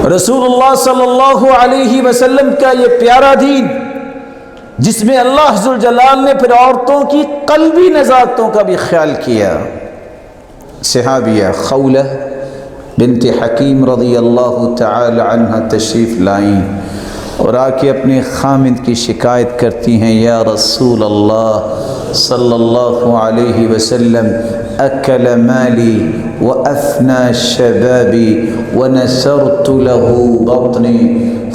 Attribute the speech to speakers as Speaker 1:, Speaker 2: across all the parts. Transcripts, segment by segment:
Speaker 1: رسول اللہ صلی اللہ علیہ وسلم کا یہ پیارا دین جس میں اللہ ذوالجلال نے پھر عورتوں کی قلبی نزاکتوں کا بھی خیال کیا۔ صحابیہ خولہ بنت حکیم رضی اللہ تعالی عنہ تشریف لائیں اور آ کے اپنے خامد کی شکایت کرتی ہیں، یا رسول اللہ صلی اللہ علیہ وسلم، اکل مالی وافنى شبابي ونسرت له بطني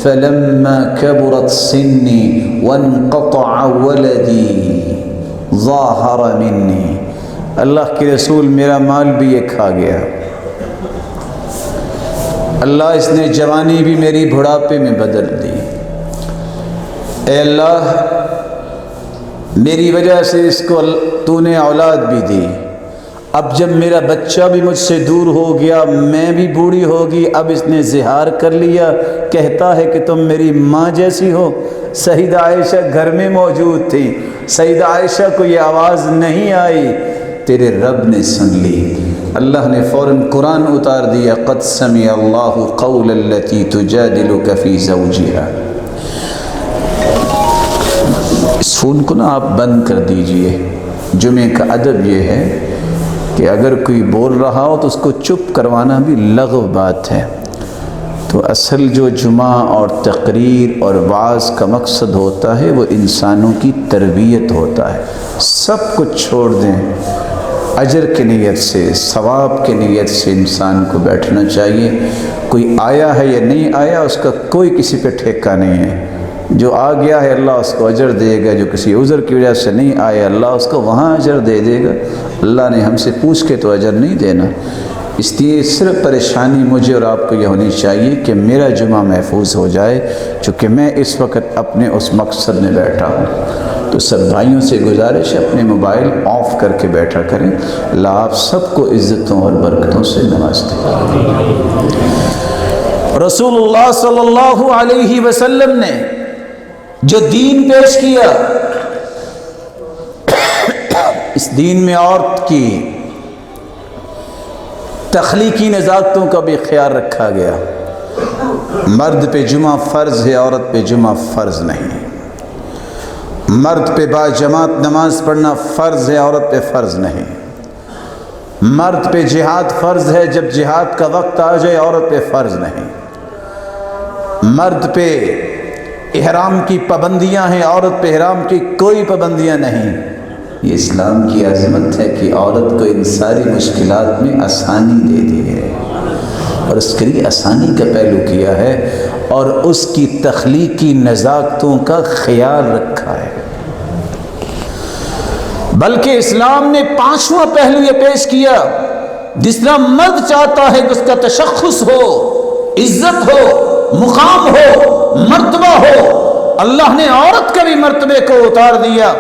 Speaker 1: فلما كبرت سني وانقطع ولدي ظاهر مني۔ اللہ کے رسول میرا مال بھی یہ کھا گیا، اللہ اس نے جوانی بھی میری بڑھاپے میں بدل دی، اے اللہ میری وجہ سے اس کو تو نے اولاد بھی دی، اب جب میرا بچہ بھی مجھ سے دور ہو گیا، میں بھی بوڑھی ہوگی، اب اس نے زہار کر لیا، کہتا ہے کہ تم میری ماں جیسی ہو۔ سیدہ عائشہ گھر میں موجود تھی، سیدہ عائشہ کو یہ آواز نہیں آئی، تیرے رب نے سن لی۔ اللہ نے فوراً قرآن اتار دیا، قد سمع اللہ قول التی تجادلک فی زوجہا۔ اس فون کو نا آپ بند کر دیجئے۔ جمعے کا ادب یہ ہے کہ اگر کوئی بول رہا ہو تو اس کو چپ کروانا بھی لغو بات ہے۔ تو اصل جو جمعہ اور تقریر اور وعظ کا مقصد ہوتا ہے وہ انسانوں کی تربیت ہوتا ہے۔ سب کچھ چھوڑ دیں، اجر کی نیت سے، ثواب کی نیت سے انسان کو بیٹھنا چاہیے۔ کوئی آیا ہے یا نہیں آیا اس کا کوئی کسی پہ ٹھیکہ نہیں ہے۔ جو آ گیا ہے اللہ اس کو اجر دے گا، جو کسی عذر کی وجہ سے نہیں آیا اللہ اس کو وہاں اجر دے دے گا۔ اللہ نے ہم سے پوچھ کے تو اجر نہیں دینا۔ اس لیے صرف پریشانی مجھے اور آپ کو یہ ہونی چاہیے کہ میرا جمعہ محفوظ ہو جائے، چونکہ میں اس وقت اپنے اس مقصد میں بیٹھا ہوں۔ تو سب بھائیوں سے گزارش ہے اپنے موبائل آف کر کے بیٹھا کریں۔ اللہ آپ سب کو عزتوں اور برکتوں سے نوازتے۔ رسول اللہ صلی اللہ علیہ وسلم نے جو دین پیش کیا، اس دین میں عورت کی تخلیقی نزاکتوں کا بھی خیال رکھا گیا۔ مرد پہ جمعہ فرض ہے، عورت پہ جمعہ فرض نہیں۔ مرد پہ با جماعت نماز پڑھنا فرض ہے، عورت پہ فرض نہیں۔ مرد پہ جہاد فرض ہے، جب جہاد کا وقت آ جائے، عورت پہ فرض نہیں۔ مرد پہ احرام کی پابندیاں ہیں، عورت پہ احرام کی کوئی پابندیاں نہیں۔ یہ اسلام کی عظمت ہے کہ عورت کو ان ساری مشکلات میں آسانی دے دی ہے، اور اس کے لیے آسانی کا پہلو کیا ہے، اور اس کی تخلیقی نزاکتوں کا خیال رکھا ہے۔ بلکہ اسلام نے پانچواں پہلو یہ پیش کیا، جس طرح مرد چاہتا ہے کہ اس کا تشخص ہو، عزت ہو، مقام ہو، مرتبہ ہو، اللہ نے عورت کے بھی مرتبے کو اتار دیا۔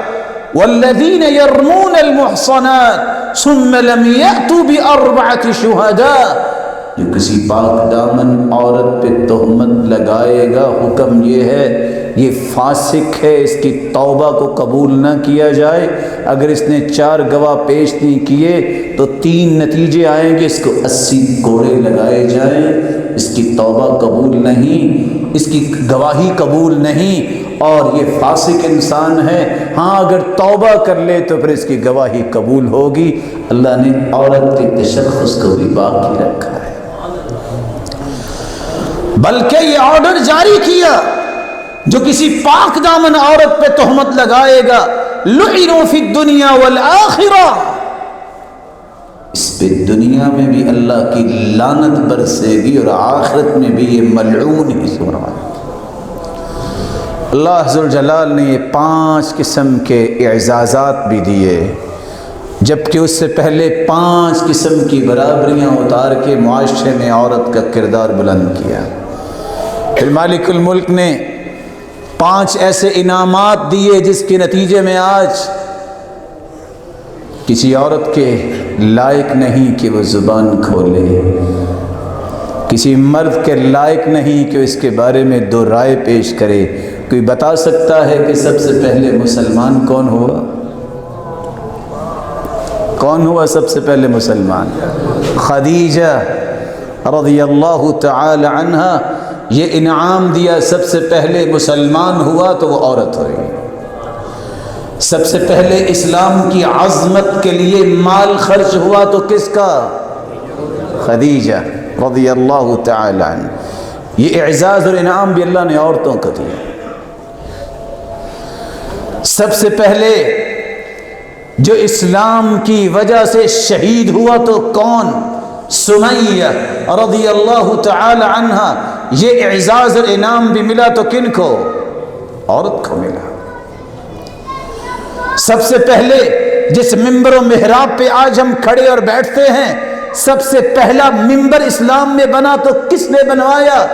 Speaker 1: والذین یرمون المحصنات ثم لم یأتوا بأربعة شہداء، جو کسی پاک دامن عورت پہ تہمت لگائے گا، حکم یہ ہے یہ فاسق ہے، اس کی توبہ کو قبول نہ کیا جائے۔ اگر اس نے 4 گواہ پیش نہیں کیے تو 3 نتیجے آئیں گے، اس کو 80 کوڑے لگائے جائیں، اس کی توبہ قبول نہیں، اس کی گواہی قبول نہیں، اور یہ فاسق انسان ہے۔ ہاں اگر توبہ کر لے تو پھر اس کی گواہی قبول ہوگی۔ اللہ نے عورت کے تشخص کو بھی باقی رکھا ہے، بلکہ یہ آرڈر جاری کیا، جو کسی پاک دامن عورت پہ تہمت لگائے گا، لعنوا فی الدنیا والآخرہ، اس پہ دنیا میں بھی اللہ کی لعنت برسے گی اور آخرت میں بھی یہ ملعون ہی ہوگا۔ اللہ ذوالجلال نے یہ 5 قسم کے اعزازات بھی دیے، جبکہ اس سے پہلے 5 قسم کی برابریاں اتار کے معاشرے میں عورت کا کردار بلند کیا۔ پھر مالک الملک نے 5 ایسے انعامات دیے جس کے نتیجے میں آج کسی عورت کے لائق نہیں کہ وہ زبان کھولے، کسی مرد کے لائق نہیں کہ اس کے بارے میں 2 رائے پیش کرے۔ کوئی بتا سکتا ہے کہ سب سے پہلے مسلمان کون ہوا؟ کون ہوا سب سے پہلے مسلمان؟ خدیجہ رضی اللہ تعالی عنہ یہ انعام دیا، سب سے پہلے مسلمان ہوا تو وہ عورت ہوئی، سب سے پہلے اسلام کی عظمت کے لیے مال خرچ ہوا تو کس کا؟ خدیجہ رضی اللہ تعالی عنہ۔ یہ اعزاز اور انعام بھی اللہ نے عورتوں کو دیا۔ سب سے پہلے جو اسلام کی وجہ سے شہید ہوا تو کون؟ سمیہ رضی اللہ تعالی عنہ۔ یہ اعزاز اور انعام بھی ملا تو کن کو؟ عورت کو ملا۔ سب سے پہلے جس ممبر و محراب پہ آج ہم کھڑے اور بیٹھتے ہیں، سب سے پہلا ممبر اسلام میں بنا تو کس نے بنوایا؟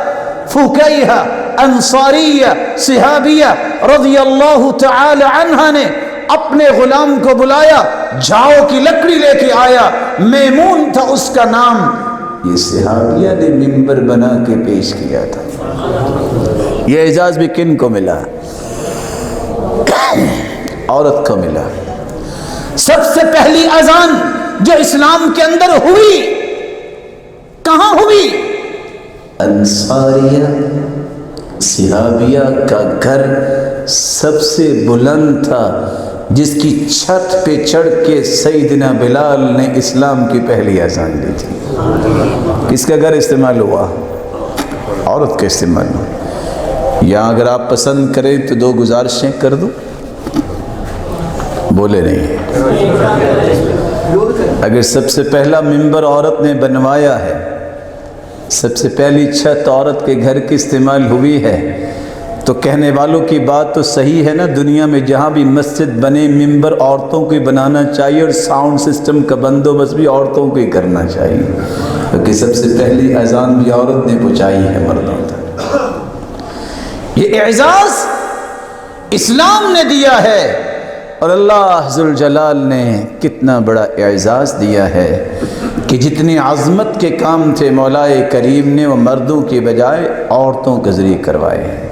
Speaker 1: فقیہ انصاریہ صحابیہ رضی اللہ تعالی عنہ نے اپنے غلام کو بلایا، جھاؤ کی لکڑی لے کے آیا، میمون تھا اس کا نام، یہ صحابیہ نے ممبر بنا کے پیش کیا تھا۔ یہ اعزاز بھی کن کو ملا؟ عورت کو ملا۔ سب سے پہلی اذان جو اسلام کے اندر ہوئی کہاں ہوئی؟ انصاریہ صحابیہ کا گھر سب سے بلند تھا، جس کی چھت پہ چڑھ کے سیدنا بلال نے اسلام کی پہلی اذان دی تھی۔ کس کا گھر استعمال ہوا؟ عورت کا استعمال ہوا۔ یہاں اگر آپ پسند کریں تو دو گزارشیں کر دوں؟ بولے نہیں۔ اگر سب سے پہلا ممبر عورت نے بنوایا ہے، سب سے پہلی چھت عورت کے گھر کی استعمال ہوئی ہے، تو کہنے والوں کی بات تو صحیح ہے نا، دنیا میں جہاں بھی مسجد بنے ممبر عورتوں کو بنانا چاہیے، اور ساؤنڈ سسٹم کا بندوبست بھی عورتوں کو ہی کرنا چاہیے، کیونکہ سب سے پہلی اذان بھی عورت نے پہنچائی ہے مردوں تک۔ یہ اعزاز اسلام نے دیا ہے، اور اللہ ذوالجلال نے کتنا بڑا اعزاز دیا ہے کہ جتنی عظمت کے کام تھے مولا کریم نے وہ مردوں کے بجائے عورتوں کے ذریعے کروائے ہیں۔